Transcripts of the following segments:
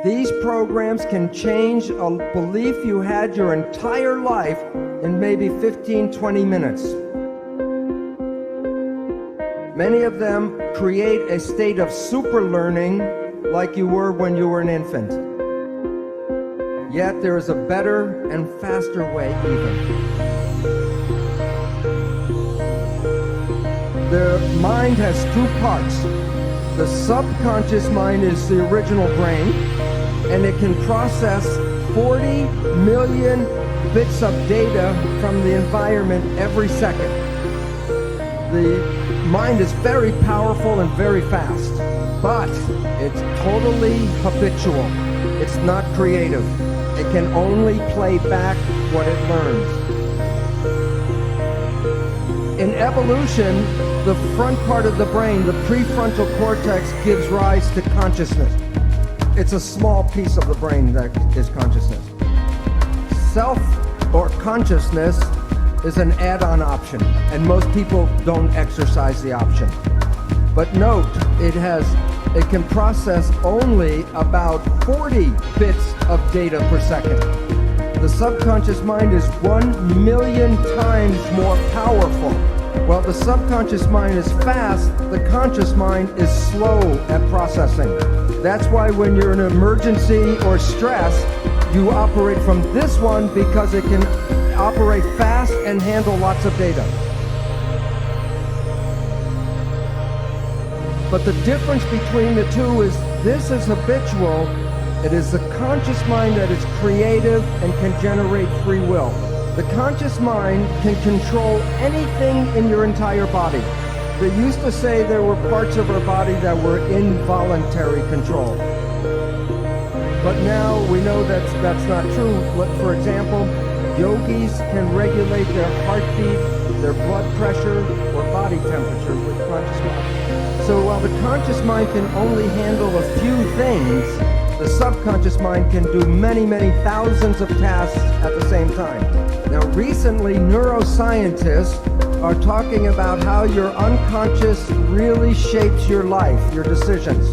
These programs can change a belief you had your entire life in maybe 15, 20 minutes. Many of them create a state of super learning like you were when you were an infant. Yet there is a better and faster way even. The mind has two parts. The subconscious mind is the original brain, and it can process 40 million bits of data from the environment every second. The mind is very powerful and very fast, but it's totally habitual. It's not creative. It can only play back what it learns. In evolution, the front part of the brain, the prefrontal cortex, gives rise to consciousness. It's a small piece of the brain that is consciousness. Self or consciousness is an add-on option, and most people don't exercise the option. But note, it can process only about 40 bits of data per second. The subconscious mind is 1 million times more powerful. While the subconscious mind is fast, the conscious mind is slow at processing. That's why when you're in an emergency or stress, you operate from this one because it can operate fast and handle lots of data. But the difference between the two is this is habitual. It is the conscious mind that is creative and can generate free will. The conscious mind can control anything in your entire body. They used to say there were parts of our body that were involuntary control. But now we know that's not true. For example, yogis can regulate their heartbeat, their blood pressure, or body temperature with conscious mind. So while the conscious mind can only handle a few things, the subconscious mind can do many, many thousands of tasks at the same time. Now recently, neuroscientists are talking about how your unconscious really shapes your life, your decisions.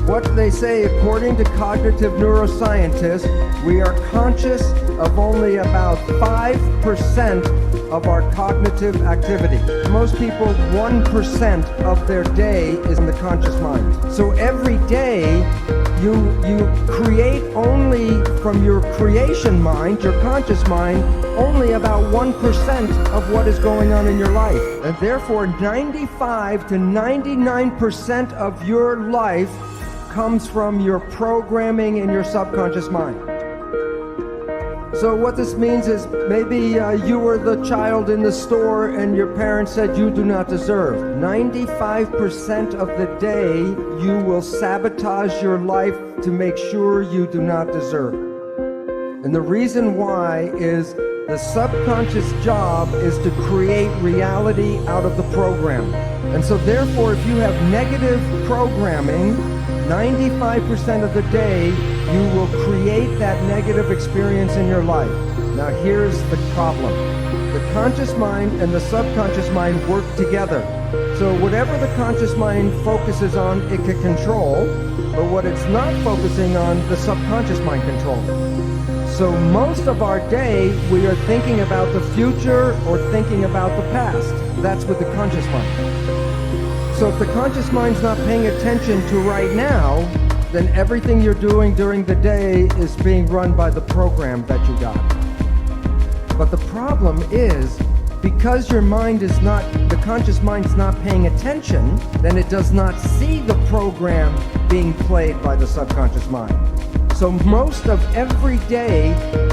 What they say, according to cognitive neuroscientists, we are conscious of only about 5% of our cognitive activity. Most people, 1% of their day is in the conscious mind. So every day, you create only from your creation mind, your conscious mind, only about 1% of what is going on in your life. And therefore, 95 to 99% of your life comes from your programming in your subconscious mind. So what this means is maybe you were the child in the store and your parents said you do not deserve. 95% of the day you will sabotage your life to make sure you do not deserve. And the reason why is the subconscious job is to create reality out of the program. And so therefore, if you have negative programming, 95% of the day, you will create that negative experience in your life. Now here's the problem. The conscious mind and the subconscious mind work together. So whatever the conscious mind focuses on, it can control, but what it's not focusing on, the subconscious mind controls. So most of our day, we are thinking about the future or thinking about the past. That's with the conscious mind. So if the conscious mind's not paying attention to right now, then everything you're doing during the day is being run by the program that you got. But the problem is, because your mind is not, the conscious mind's not paying attention, then it does not see the program being played by the subconscious mind. So most of every day,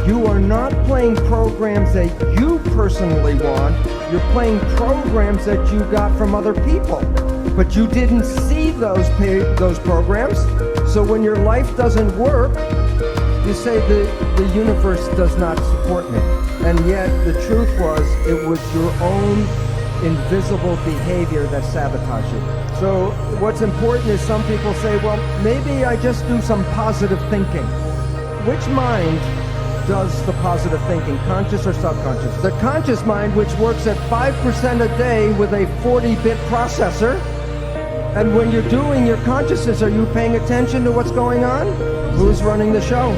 you are not playing programs that you personally want, you're playing programs that you got from other people. But you didn't see those programs, so when your life doesn't work, you say the universe does not support me. And yet the truth was, it was your own invisible behavior that sabotaged you. So what's important is some people say, well, maybe I just do some positive thinking. Which mind does the positive thinking, conscious or subconscious? The conscious mind, which works at 5% a day with a 40-bit processor, And when you're doing your consciousness, are you paying attention to what's going on? Who's running the show?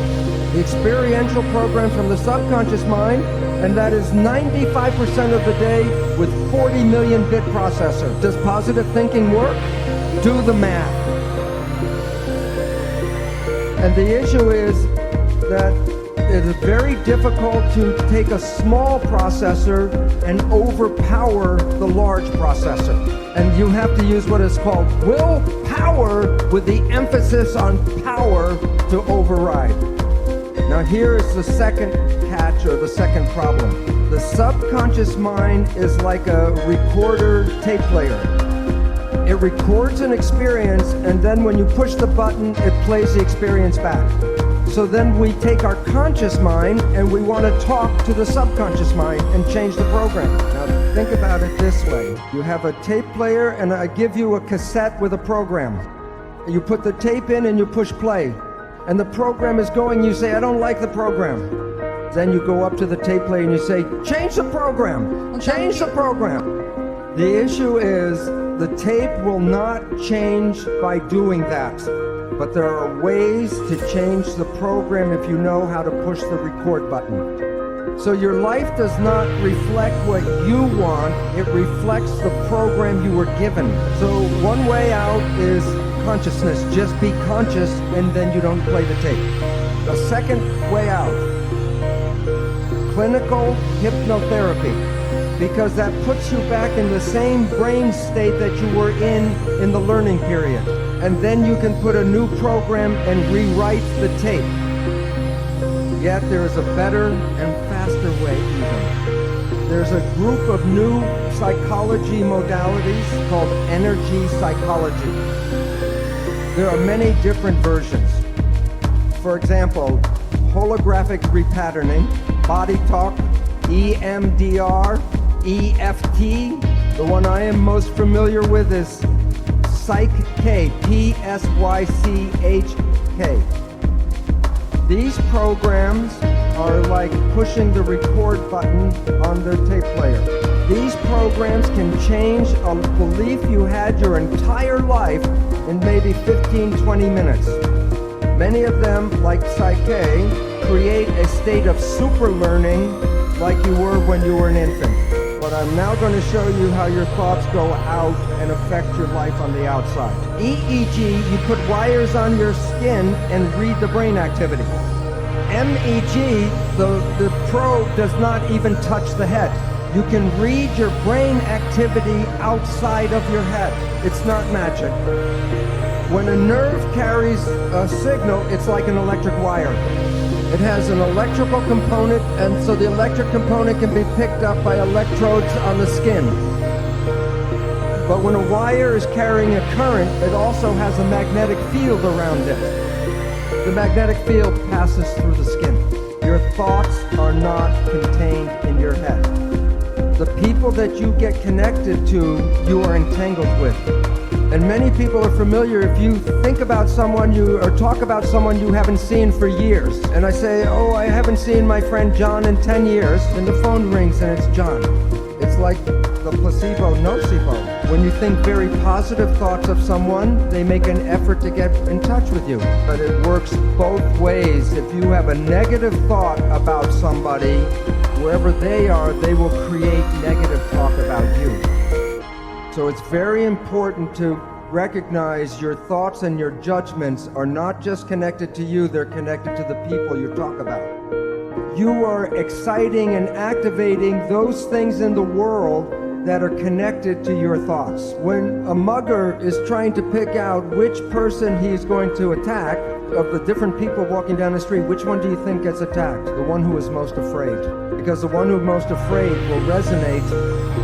The experiential program from the subconscious mind, and that is 95% of the day with 40 million bit processor. Does positive thinking work? Do the math. And the issue is that it is very difficult to take a small processor and overpower the large processor. And you have to use what is called willpower with the emphasis on power to override. Now here is the second catch, or the second problem. The subconscious mind is like a recorder tape player. It records an experience, and then when you push the button, it plays the experience back. So then we take our conscious mind and we want to talk to the subconscious mind and change the program. Now think about it this way. You have a tape player and I give you a cassette with a program. You put the tape in and you push play. And the program is going, you say, I don't like the program. Then you go up to the tape player and you say, change the program, change the program. The issue is the tape will not change by doing that. But there are ways to change the program if you know how to push the record button. So your life does not reflect what you want, it reflects the program you were given. So one way out is consciousness. Just be conscious and then you don't play the tape. The second way out, clinical hypnotherapy, because that puts you back in the same brain state that you were in the learning period. And then you can put a new program and rewrite the tape. Yet there is a better and faster way even. There's a group of new psychology modalities called energy psychology. There are many different versions. For example, holographic repatterning, body talk, EMDR, EFT. The one I am most familiar with is Psych-K, P-S-Y-C-H-K. These programs are like pushing the record button on the tape player. These programs can change a belief you had your entire life in maybe 15-20 minutes. Many of them, like Psych-K, create a state of super learning like you were when you were an infant. But I'm now going to show you how your thoughts go out and affect your life on the outside. EEG, you put wires on your skin and read the brain activity. MEG, the probe does not even touch the head. You can read your brain activity outside of your head. It's not magic. When a nerve carries a signal, it's like an electric wire. It has an electrical component, and so the electric component can be picked up by electrodes on the skin. But when a wire is carrying a current, it also has a magnetic field around it. The magnetic field passes through the skin. Your thoughts are not contained in your head. The people that you get connected to, you are entangled with. And many people are familiar if you think about someone or talk about someone you haven't seen for years. And I say, oh, I haven't seen my friend John in 10 years. And the phone rings and it's John. It's like the placebo, nocebo. When you think very positive thoughts of someone, they make an effort to get in touch with you. But it works both ways. If you have a negative thought about somebody, wherever they are, they will create negative talk about you. So it's very important to recognize your thoughts and your judgments are not just connected to you, they're connected to the people you talk about. You are exciting and activating those things in the world that are connected to your thoughts. When a mugger is trying to pick out which person he's going to attack, of the different people walking down the street, which one do you think gets attacked? The one who is most afraid. Because the one who is most afraid will resonate,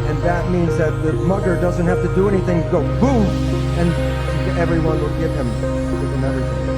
and that means that the mugger doesn't have to do anything, go boo, and everyone will give him everything.